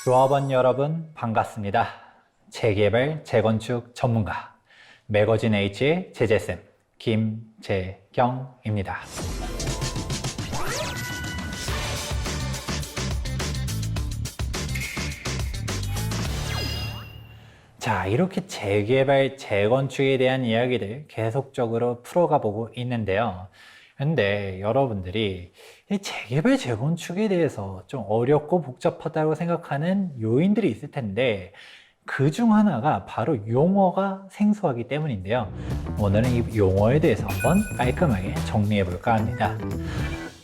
조합원 여러분 반갑습니다. 재개발, 재건축 전문가 매거진 H의 제재쌤 김재경입니다. 자, 이렇게 재개발, 재건축에 대한 이야기를 계속적으로 풀어가 보고 있는데요. 근데 여러분들이 이 재개발, 재건축에 대해서 좀 어렵고 복잡하다고 생각하는 요인들이 있을 텐데 그 중 하나가 바로 용어가 생소하기 때문인데요. 오늘은 이 용어에 대해서 한번 깔끔하게 정리해 볼까 합니다.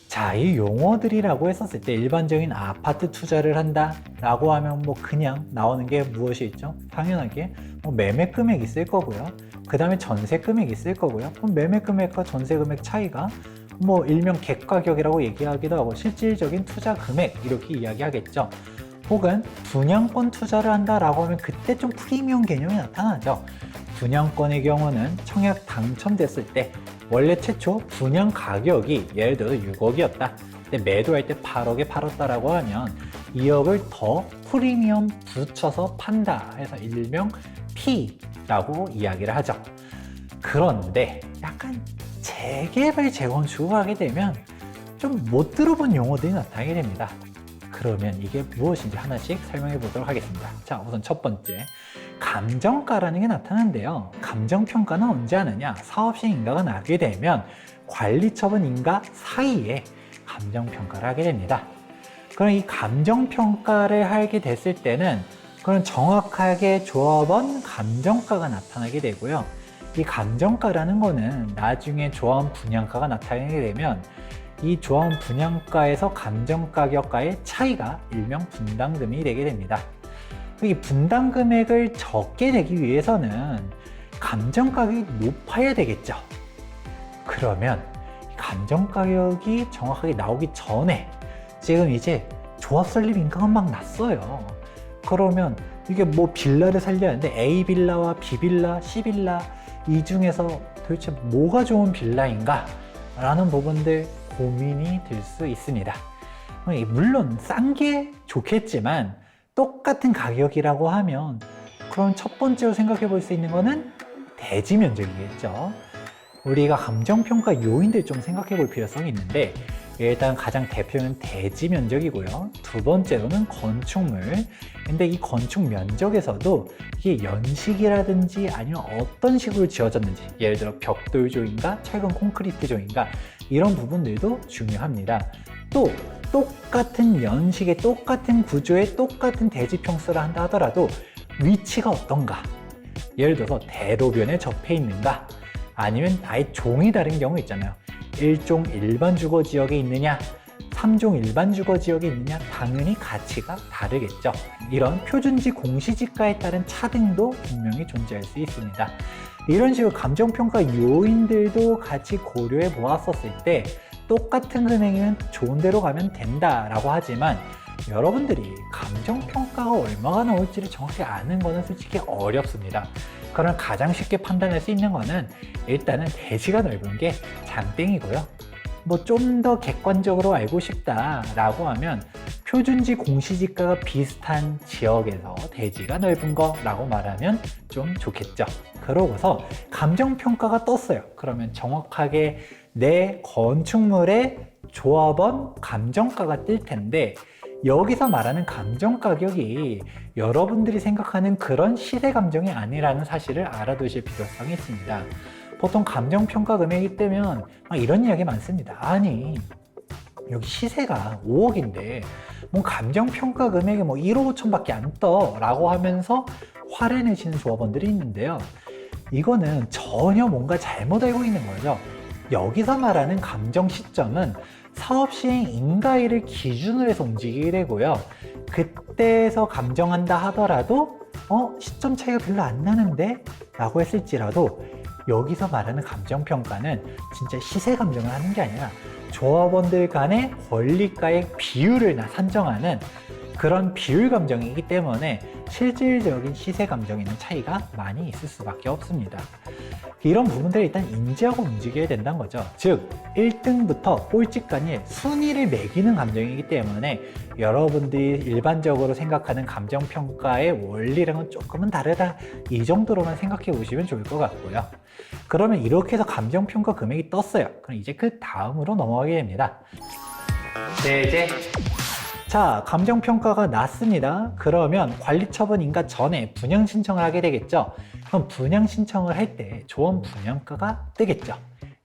자, 이 용어들이라고 했었을 때 일반적인 아파트 투자를 한다 라고 하면 뭐 그냥 나오는 게 무엇이 있죠? 당연하게 뭐 매매 금액이 있을 거고요. 그 다음에 전세 금액이 있을 거고요. 그럼 매매 금액과 전세 금액 차이가 뭐 일명 객가격이라고 얘기하기도 하고 실질적인 투자 금액 이렇게 이야기하겠죠. 혹은 분양권 투자를 한다라고 하면 그때 좀 프리미엄 개념이 나타나죠. 분양권의 경우는 청약 당첨됐을 때 원래 최초 분양 가격이 예를 들어 6억이었다. 근데 매도할 때 8억에 팔았다라고 하면 2억을 더 프리미엄 붙여서 판다 해서 일명 P라고 이야기를 하죠. 그런데 약간 재개발, 재건축을 하게 되면 좀 못 들어본 용어들이 나타나게 됩니다. 그러면 이게 무엇인지 하나씩 설명해 보도록 하겠습니다. 자, 우선 첫 번째, 감정가라는 게 나타나는데요. 감정평가는 언제 하느냐? 사업시행 인가가 나게 되면 관리처분 인가 사이에 감정평가를 하게 됩니다. 그럼 이 감정평가를 하게 됐을 때는 그런 정확하게 조합원 감정가가 나타나게 되고요. 이 감정가라는 거는 나중에 조합원 분양가가 나타나게 되면 이 조합원 분양가에서 감정가격과의 차이가 일명 분담금이 되게 됩니다. 이 분담 금액을 적게 내기 위해서는 감정 가격이 높아야 되겠죠. 그러면 감정 가격이 정확하게 나오기 전에 지금 이제 조합 설립 인가가 막 났어요. 그러면 이게 뭐 빌라를 살려야 하는데 A 빌라와 B 빌라, C 빌라 이 중에서 도대체 뭐가 좋은 빌라인가? 라는 부분들 고민이 될 수 있습니다. 물론 싼 게 좋겠지만 똑같은 가격이라고 하면 그럼 첫 번째로 생각해 볼 수 있는 거는 대지 면적이겠죠. 우리가 감정평가 요인들 좀 생각해 볼 필요성이 있는데 일단 가장 대표는 대지 면적이고요. 두 번째로는 건축물. 근데 이 건축 면적에서도 이게 연식이라든지 아니면 어떤 식으로 지어졌는지 예를 들어 벽돌 조인가 철근 콘크리트 조인가 이런 부분들도 중요합니다. 또 똑같은 연식의 똑같은 구조의 똑같은 대지 평수를 한다 하더라도 위치가 어떤가? 예를 들어서 대로변에 접해 있는가? 아니면 아예 종이 다른 경우 있잖아요. 1종 일반 주거 지역에 있느냐? 3종 일반 주거 지역에 있느냐? 당연히 가치가 다르겠죠. 이런 표준지 공시지가에 따른 차등도 분명히 존재할 수 있습니다. 이런 식으로 감정평가 요인들도 같이 고려해 보았었을 때 똑같은 금액이면 좋은 데로 가면 된다라고 하지만 여러분들이 감정평가가 얼마가 나올지를 정확히 아는 거는 솔직히 어렵습니다. 그럼 가장 쉽게 판단할 수 있는 거는 일단은 대지가 넓은 게 장땡이고요. 뭐 좀 더 객관적으로 알고 싶다라고 하면 표준지 공시지가가 비슷한 지역에서 대지가 넓은 거라고 말하면 좀 좋겠죠. 그러고서 감정평가가 떴어요. 그러면 정확하게 내 건축물의 조합원 감정가가 뜰 텐데 여기서 말하는 감정 가격이 여러분들이 생각하는 그런 시세 감정이 아니라는 사실을 알아두실 필요성이 있습니다. 보통 감정평가 금액이 뜨면 이런 이야기 많습니다. 아니 여기 시세가 5억인데 뭐 감정평가 금액이 뭐 1억 5천 밖에 안 떠 라고 하면서 화를 내시는 조합원들이 있는데요. 이거는 전혀 뭔가 잘못 알고 있는 거죠. 여기서 말하는 감정 시점은 사업시행 인가일을 기준으로 해서 움직이게 되고요. 그때에서 감정한다 하더라도 시점 차이가 별로 안 나는데? 라고 했을지라도 여기서 말하는 감정평가는 진짜 시세 감정을 하는 게 아니라 조합원들 간의 권리가의 비율을 산정하는 그런 비율 감정이기 때문에 실질적인 시세 감정에는 차이가 많이 있을 수밖에 없습니다. 이런 부분들을 일단 인지하고 움직여야 된다는 거죠. 즉 1등부터 꼴찌까지 순위를 매기는 감정이기 때문에 여러분들이 일반적으로 생각하는 감정평가의 원리랑은 조금은 다르다, 이 정도로만 생각해 보시면 좋을 것 같고요. 그러면 이렇게 해서 감정평가 금액이 떴어요. 그럼 이제 그 다음으로 넘어가게 됩니다. 이제 자, 감정평가가 났습니다. 그러면 관리처분 인가 전에 분양 신청을 하게 되겠죠. 그럼 분양 신청을 할 때 조원 분양가가 뜨겠죠.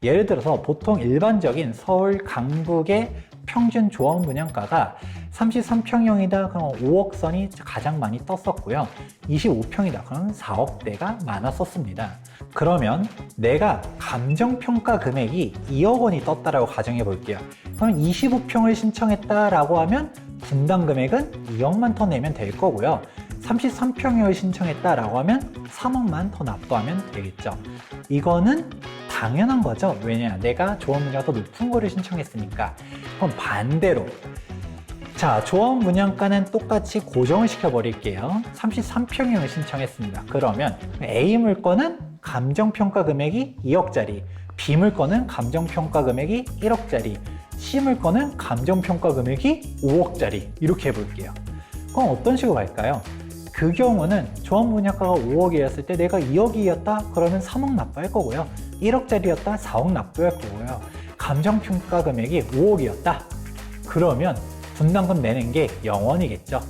예를 들어서 보통 일반적인 서울 강북의 평균 조원 분양가가 33평형이다 그럼 5억 선이 가장 많이 떴었고요. 25평이다 그럼 4억대가 많았었습니다. 그러면 내가 감정평가 금액이 2억 원이 떴다라고 가정해 볼게요. 그럼 25평을 신청했다라고 하면 분당 금액은 2억만 더 내면 될 거고요. 33평을 신청했다라고 하면 3억만 더 납부하면 되겠죠. 이거는 당연한 거죠. 왜냐, 내가 조원 분양가 더 높은 거를 신청했으니까. 그럼 반대로 자, 조원 분양가는 똑같이 고정을 시켜버릴게요. 33평형을 신청했습니다. 그러면 A 물건은 감정평가 금액이 2억짜리, B 물건은 감정평가 금액이 1억짜리, C 물건은 감정평가 금액이 5억짜리, 이렇게 해볼게요. 그럼 어떤 식으로 갈까요? 그 경우는 조원 분양가가 5억이었을 때 내가 2억이었다 그러면 3억 납부할 거고요. 1억짜리였다 4억 납부할 거고요. 감정평가 금액이 5억이었다 그러면 분담금 내는 게 0원이겠죠.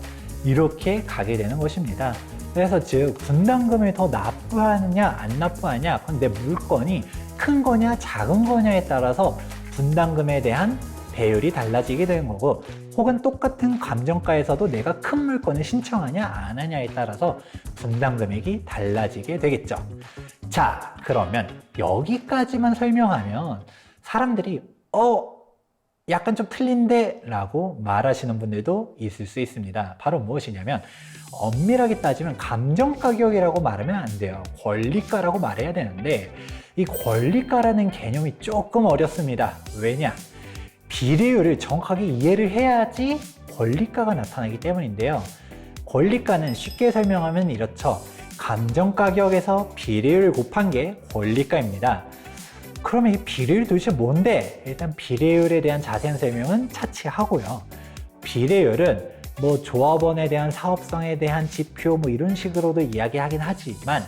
이렇게 가게 되는 것입니다. 그래서 즉 분담금을 더 납부하느냐 안 납부하느냐, 그건 내 물건이 큰 거냐 작은 거냐에 따라서 분담금에 대한 배율이 달라지게 되는 거고, 혹은 똑같은 감정가에서도 내가 큰 물건을 신청하냐 안 하냐에 따라서 분담 금액이 달라지게 되겠죠. 자, 그러면 여기까지만 설명하면 사람들이 약간 좀 틀린데 라고 말하시는 분들도 있을 수 있습니다. 바로 무엇이냐면 엄밀하게 따지면 감정가격이라고 말하면 안 돼요. 권리가라고 말해야 되는데 이 권리가라는 개념이 조금 어렵습니다. 왜냐? 비례율을 정확하게 이해를 해야지 권리가가 나타나기 때문인데요. 권리가는 쉽게 설명하면 이렇죠. 감정가격에서 비례율을 곱한 게 권리가입니다. 그러면 이 비례율이 도대체 뭔데? 일단 비례율에 대한 자세한 설명은 차치하고요. 비례율은 뭐 조합원에 대한 사업성에 대한 지표 뭐 이런 식으로도 이야기하긴 하지만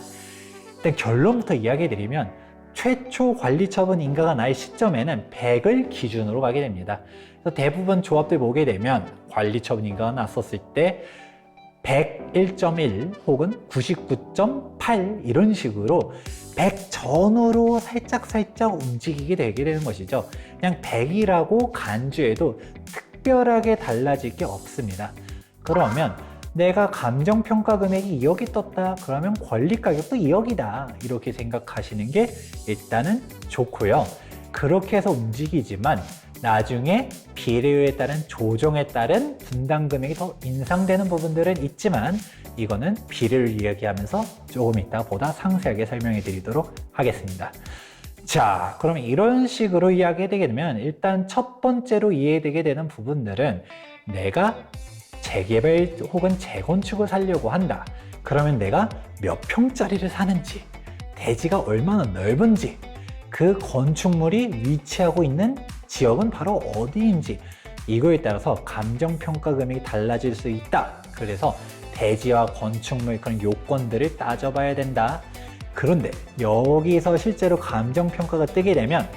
일단 결론부터 이야기해드리면 최초 관리처분 인가가 날 시점에는 100을 기준으로 가게 됩니다. 그래서 대부분 조합들 보게 되면 관리처분 인가가 났었을 때 101.1 혹은 99.8 이런 식으로 100 전후로 살짝 움직이게 되게 되는 것이죠. 그냥 100이라고 간주해도 특별하게 달라질 게 없습니다. 그러면 내가 감정평가 금액이 2억이 떴다 그러면 권리가격도 2억이다 이렇게 생각하시는 게 일단은 좋고요. 그렇게 해서 움직이지만 나중에 비례율에 따른 조정에 따른 분담 금액이 더 인상되는 부분들은 있지만 이거는 비례를 이야기하면서 조금 이따 보다 상세하게 설명해 드리도록 하겠습니다. 자, 그럼 이런 식으로 이야기되게 되면 일단 첫 번째로 이해되게 되는 부분들은 내가 재개발 혹은 재건축을 사려고 한다. 그러면 내가 몇 평짜리를 사는지, 대지가 얼마나 넓은지, 그 건축물이 위치하고 있는 지역은 바로 어디인지, 이거에 따라서 감정평가 금액이 달라질 수 있다. 그래서 대지와 건축물 그런 요건들을 따져봐야 된다. 그런데 여기서 실제로 감정평가가 뜨게 되면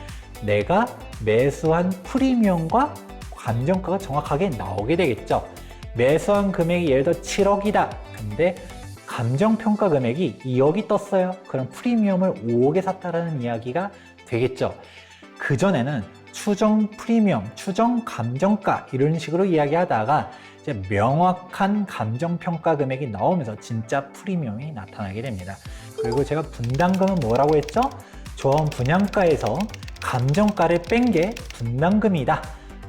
내가 매수한 프리미엄과 감정가가 정확하게 나오게 되겠죠. 매수한 금액이 예를 들어 7억이다. 근데 감정평가 금액이 2억이 떴어요. 그럼 프리미엄을 5억에 샀다라는 이야기가 되겠죠. 그전에는 추정 프리미엄, 추정 감정가 이런 식으로 이야기하다가 이제 명확한 감정평가 금액이 나오면서 진짜 프리미엄이 나타나게 됩니다. 그리고 제가 분담금은 뭐라고 했죠? 조원 분양가에서 감정가를 뺀 게 분담금이다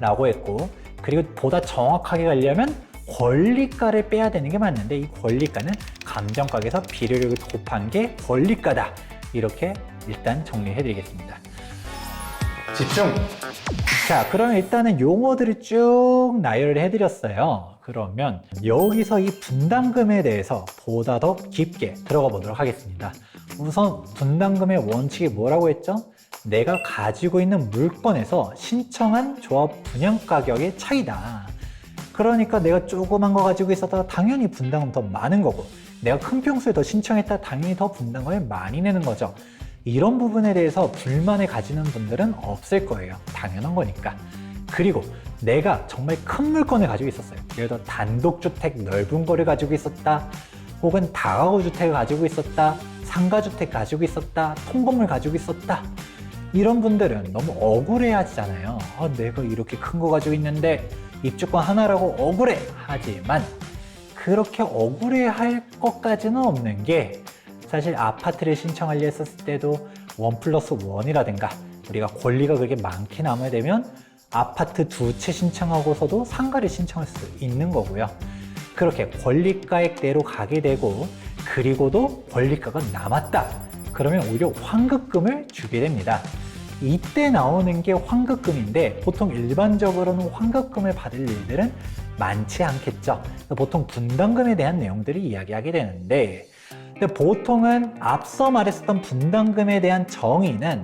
라고 했고, 그리고 보다 정확하게 가려면 권리가를 빼야 되는 게 맞는데 이 권리가는 감정가격에서 비례율을 곱한 게 권리가다. 이렇게 일단 정리해 드리겠습니다. 집중! 자, 그러면 일단은 용어들을 쭉 나열을 해드렸어요. 그러면 여기서 이 분담금에 대해서 보다 더 깊게 들어가 보도록 하겠습니다. 우선 분담금의 원칙이 뭐라고 했죠? 내가 가지고 있는 물건에서 신청한 조합 분양 가격의 차이다. 그러니까 내가 조그만 거 가지고 있었다가 당연히 분담금 더 많은 거고, 내가 큰 평수에 더 신청했다 당연히 더 분담금을 많이 내는 거죠. 이런 부분에 대해서 불만을 가지는 분들은 없을 거예요. 당연한 거니까. 그리고 내가 정말 큰 물건을 가지고 있었어요. 예를 들어 단독주택 넓은 거를 가지고 있었다, 혹은 다가구 주택을 가지고 있었다, 상가주택 가지고 있었다, 통건물 가지고 있었다. 이런 분들은 너무 억울해 하시잖아요. 내가 이렇게 큰 거 가지고 있는데 입주권 하나라고 억울해 하지만, 그렇게 억울해 할 것까지는 없는 게, 사실 아파트를 신청하려 했었을 때도 1+1이라든가 우리가 권리가 그렇게 많게 남아야 되면 아파트 2채 신청하고서도 상가를 신청할 수 있는 거고요. 그렇게 권리가액대로 가게 되고, 그리고도 권리가가 남았다 그러면 오히려 환급금을 주게 됩니다. 이때 나오는 게 환급금인데, 보통 일반적으로는 환급금을 받을 일들은 많지 않겠죠. 보통 분담금에 대한 내용들을 이야기하게 되는데, 근데 보통은 앞서 말했었던 분담금에 대한 정의는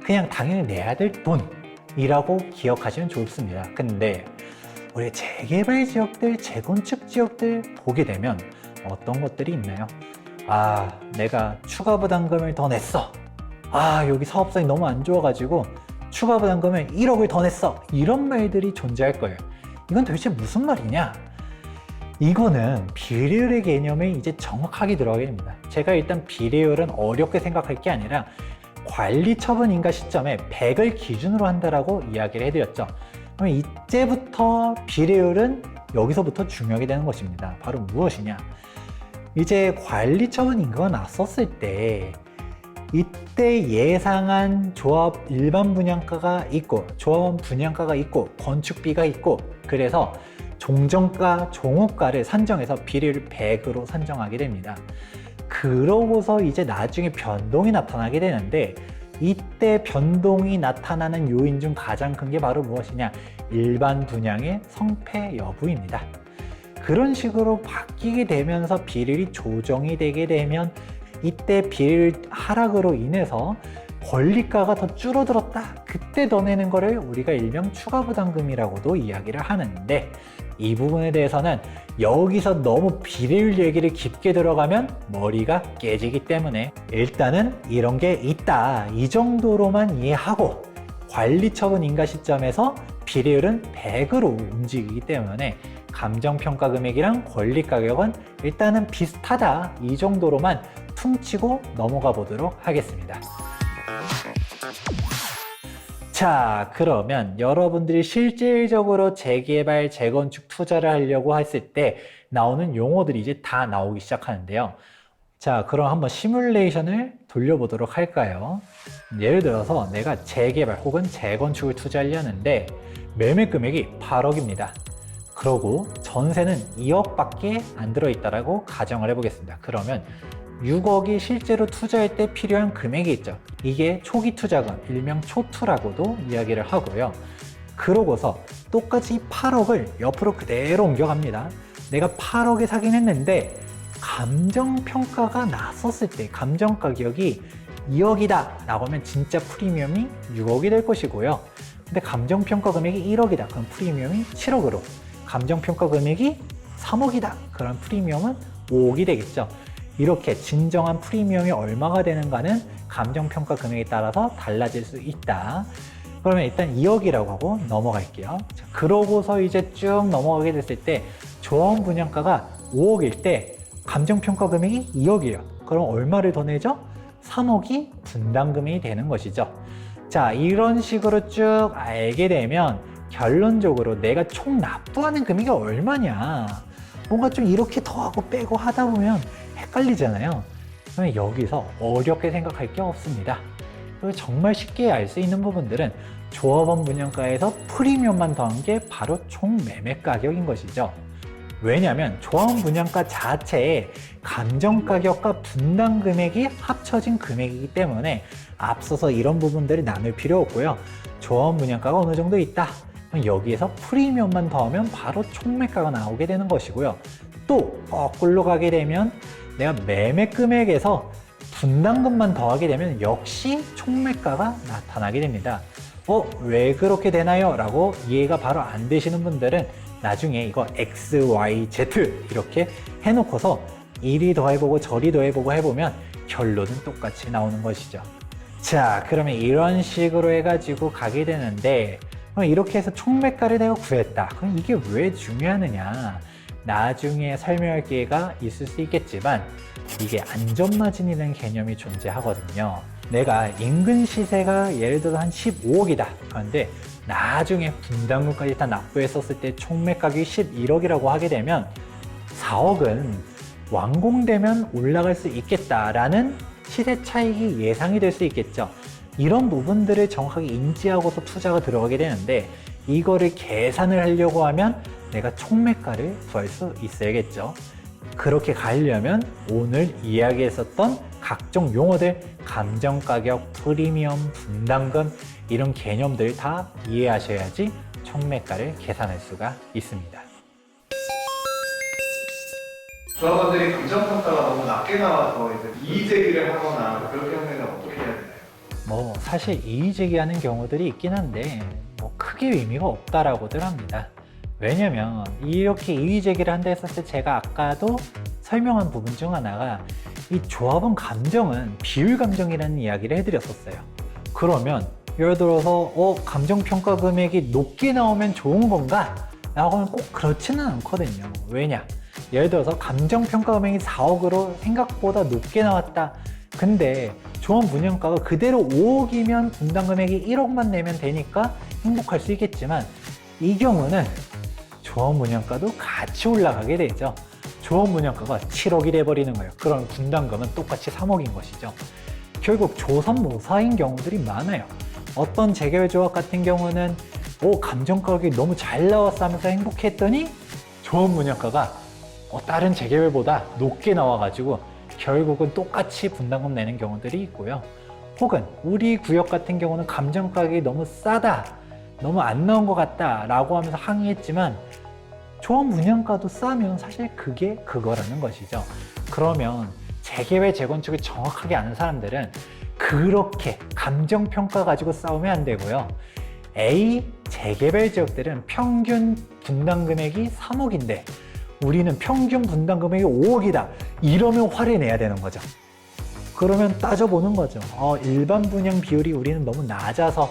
그냥 당연히 내야 될 돈이라고 기억하시면 좋습니다. 근데 우리 재개발 지역들, 재건축 지역들 보게 되면 어떤 것들이 있나요? 내가 추가 부담금을 더 냈어. 여기 사업성이 너무 안 좋아가지고 추가 부담금을 1억을 더 냈어. 이런 말들이 존재할 거예요. 이건 도대체 무슨 말이냐? 이거는 비례율의 개념에 이제 정확하게 들어가게 됩니다. 제가 일단 비례율은 어렵게 생각할 게 아니라 관리처분 인가 시점에 100을 기준으로 한다라고 이야기를 해드렸죠. 그럼 이제부터 비례율은 여기서부터 중요하게 되는 것입니다. 바로 무엇이냐? 이제 관리처분 인가가 났었을 때, 이때 예상한 조합 일반 분양가가 있고 조합원 분양가가 있고 건축비가 있고, 그래서 종전가, 종호가를 산정해서 비례율 100으로 산정하게 됩니다. 그러고서 이제 나중에 변동이 나타나게 되는데, 이때 변동이 나타나는 요인 중 가장 큰 게 바로 무엇이냐? 일반 분양의 성패 여부입니다. 그런 식으로 바뀌게 되면서 비율이 조정이 되게 되면, 이때 비율 하락으로 인해서 권리가가 더 줄어들었다, 그때 더 내는 거를 우리가 일명 추가 부담금이라고도 이야기를 하는데, 이 부분에 대해서는 여기서 너무 비례율 얘기를 깊게 들어가면 머리가 깨지기 때문에 일단은 이런 게 있다, 이 정도로만 이해하고, 관리처분 인가 시점에서 비례율은 100으로 움직이기 때문에 감정평가 금액이랑 권리가격은 일단은 비슷하다, 이 정도로만 퉁치고 넘어가 보도록 하겠습니다. 자, 그러면 여러분들이 실질적으로 재개발, 재건축 투자를 하려고 했을 때 나오는 용어들이 이제 다 나오기 시작하는데요. 자, 그럼 한번 시뮬레이션을 돌려보도록 할까요? 예를 들어서 내가 재개발 혹은 재건축을 투자하려는데 매매 금액이 8억입니다. 그러고 전세는 2억밖에 안 들어있다라고 가정을 해보겠습니다. 그러면 6억이 실제로 투자할 때 필요한 금액이 있죠. 이게 초기 투자금, 일명 초투라고도 이야기를 하고요. 그러고서 똑같이 8억을 옆으로 그대로 옮겨갑니다. 내가 8억에 사긴 했는데 감정평가가 났었을 때 감정가격이 2억이다 라고 하면 진짜 프리미엄이 6억이 될 것이고요. 근데 감정평가 금액이 1억이다. 그럼 프리미엄이 7억으로, 감정평가 금액이 3억이다. 그럼 프리미엄은 5억이 되겠죠. 이렇게 진정한 프리미엄이 얼마가 되는가는 감정평가 금액에 따라서 달라질 수 있다. 그러면 일단 2억이라고 하고 넘어갈게요. 자, 그러고서 이제 쭉 넘어가게 됐을 때 조합원 분양가가 5억일 때 감정평가 금액이 2억이에요. 그럼 얼마를 더 내죠? 3억이 분담금이 되는 것이죠. 자, 이런 식으로 쭉 알게 되면 결론적으로 내가 총 납부하는 금액이 얼마냐, 뭔가 좀 이렇게 더하고 빼고 하다 보면 헷갈리잖아요. 그러면 여기서 어렵게 생각할 게 없습니다. 그리고 정말 쉽게 알 수 있는 부분들은 조합원 분양가에서 프리미엄만 더한 게 바로 총 매매 가격인 것이죠. 왜냐하면 조합원 분양가 자체에 감정가격과 분담 금액이 합쳐진 금액이기 때문에 앞서서 이런 부분들을 나눌 필요 없고요. 조합원 분양가가 어느 정도 있다. 여기에서 프리미엄만 더하면 바로 총매가가 나오게 되는 것이고요. 또 거꾸로 가게 되면 내가 매매 금액에서 분담금만 더하게 되면 역시 총매가가 나타나게 됩니다. 왜 그렇게 되나요? 라고 이해가 바로 안 되시는 분들은 나중에 이거 X, Y, Z 이렇게 해놓고서 이리 더해보고 저리 더해보고 해보면 결론은 똑같이 나오는 것이죠. 자, 그러면 이런 식으로 해가지고 가게 되는데 이렇게 해서 총매가를 내가 구했다. 그럼 이게 왜 중요하느냐? 나중에 설명할 기회가 있을 수 있겠지만 이게 안전마진이라는 개념이 존재하거든요. 내가 인근 시세가 예를 들어서 한 15억이다. 그런데 나중에 분담금까지 다 납부했었을 때 총매가격이 11억이라고 하게 되면 4억은 완공되면 올라갈 수 있겠다라는 시세 차익이 예상이 될 수 있겠죠. 이런 부분들을 정확하게 인지하고서 투자가 들어가게 되는데 이거를 계산을 하려고 하면 내가 총매가를 구할 수 있어야겠죠. 그렇게 가려면 오늘 이야기했었던 각종 용어들, 감정가격, 프리미엄, 분담금 이런 개념들 다 이해하셔야지 총매가를 계산할 수가 있습니다. 조합원들이 감정평가가 너무 낮게 나와서 이제 이의제기를 하거나 그렇게 하면 어떻게 해야 되나요? 사실 이의제기하는 경우들이 있긴 한데 크게 의미가 없다라고들 합니다. 왜냐면 이렇게 이의제기를 한다 했을 때 제가 아까도 설명한 부분 중 하나가 이 조합원 감정은 비율 감정이라는 이야기를 해드렸었어요. 그러면 예를 들어서 감정평가 금액이 높게 나오면 좋은 건가? 라고 하면 꼭 그렇지는 않거든요. 왜냐? 예를 들어서 감정평가 금액이 4억으로 생각보다 높게 나왔다. 근데 조합원 분양가가 그대로 5억이면 분담 금액이 1억만 내면 되니까 행복할 수 있겠지만 이 경우는 조합원 분양가도 같이 올라가게 되죠. 조합원 분양가가 7억이 돼버리는 거예요. 그럼 분담금은 똑같이 3억인 것이죠. 결국 조선모사인 경우들이 많아요. 어떤 재개발 조합 같은 경우는 감정가격이 너무 잘 나왔어 하면서 행복했더니 조합원 분양가가 다른 재개발보다 높게 나와가지고 결국은 똑같이 분담금 내는 경우들이 있고요. 혹은 우리 구역 같은 경우는 감정가격이 너무 싸다, 너무 안 나온 것 같다 라고 하면서 항의했지만 조합 분양가도 싸면 사실 그게 그거라는 것이죠. 그러면 재개발 재건축을 정확하게 아는 사람들은 그렇게 감정평가 가지고 싸우면 안 되고요. A 재개발 지역들은 평균 분담 금액이 3억인데 우리는 평균 분담 금액이 5억이다. 이러면 화를 내야 되는 거죠. 그러면 따져보는 거죠. 일반 분양 비율이 우리는 너무 낮아서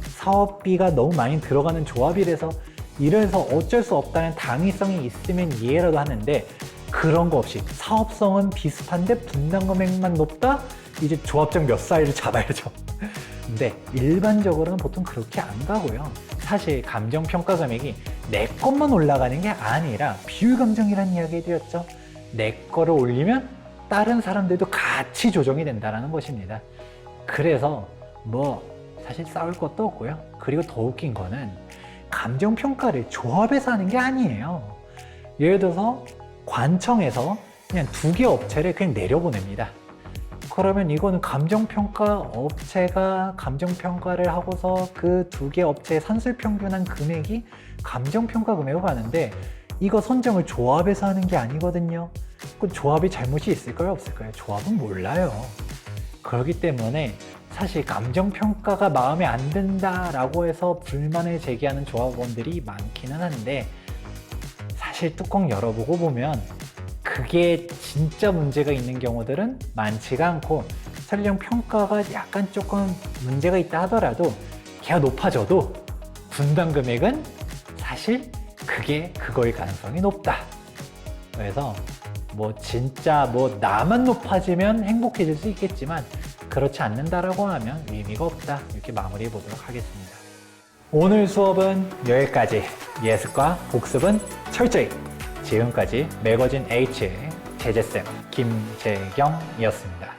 사업비가 너무 많이 들어가는 조합이라서 이래서 어쩔 수 없다는 당위성이 있으면 이해라도 하는데 그런 거 없이 사업성은 비슷한데 분담 금액만 높다? 이제 조합장 몇 사이를 잡아야죠. 근데 일반적으로는 보통 그렇게 안 가고요. 사실 감정평가 금액이 내 것만 올라가는 게 아니라 비율감정이라는 이야기 해드렸죠. 내 거를 올리면 다른 사람들도 같이 조정이 된다는 것입니다. 그래서 사실 싸울 것도 없고요. 그리고 더 웃긴 거는 감정평가를 조합에서 하는 게 아니에요. 예를 들어서 관청에서 그냥 2개 업체를 그냥 내려보냅니다. 그러면 이거는 감정평가 업체가 감정평가를 하고서 그 2개 업체의 산술평균한 금액이 감정평가 금액으로 가는데 이거 선정을 조합에서 하는 게 아니거든요. 그 조합이 잘못이 있을까요? 없을까요? 조합은 몰라요. 그렇기 때문에 사실 감정평가가 마음에 안 든다라고 해서 불만을 제기하는 조합원들이 많기는 한데 사실 뚜껑 열어보고 보면 그게 진짜 문제가 있는 경우들은 많지가 않고 설령 평가가 약간 조금 문제가 있다 하더라도 걔가 높아져도 분담 금액은 사실 그게 그거일 가능성이 높다. 그래서 진짜 나만 높아지면 행복해질 수 있겠지만 그렇지 않는다라고 하면 의미가 없다. 이렇게 마무리해 보도록 하겠습니다. 오늘 수업은 여기까지. 예습과 복습은 철저히. 지금까지 매거진 H의 제재쌤 김재경이었습니다.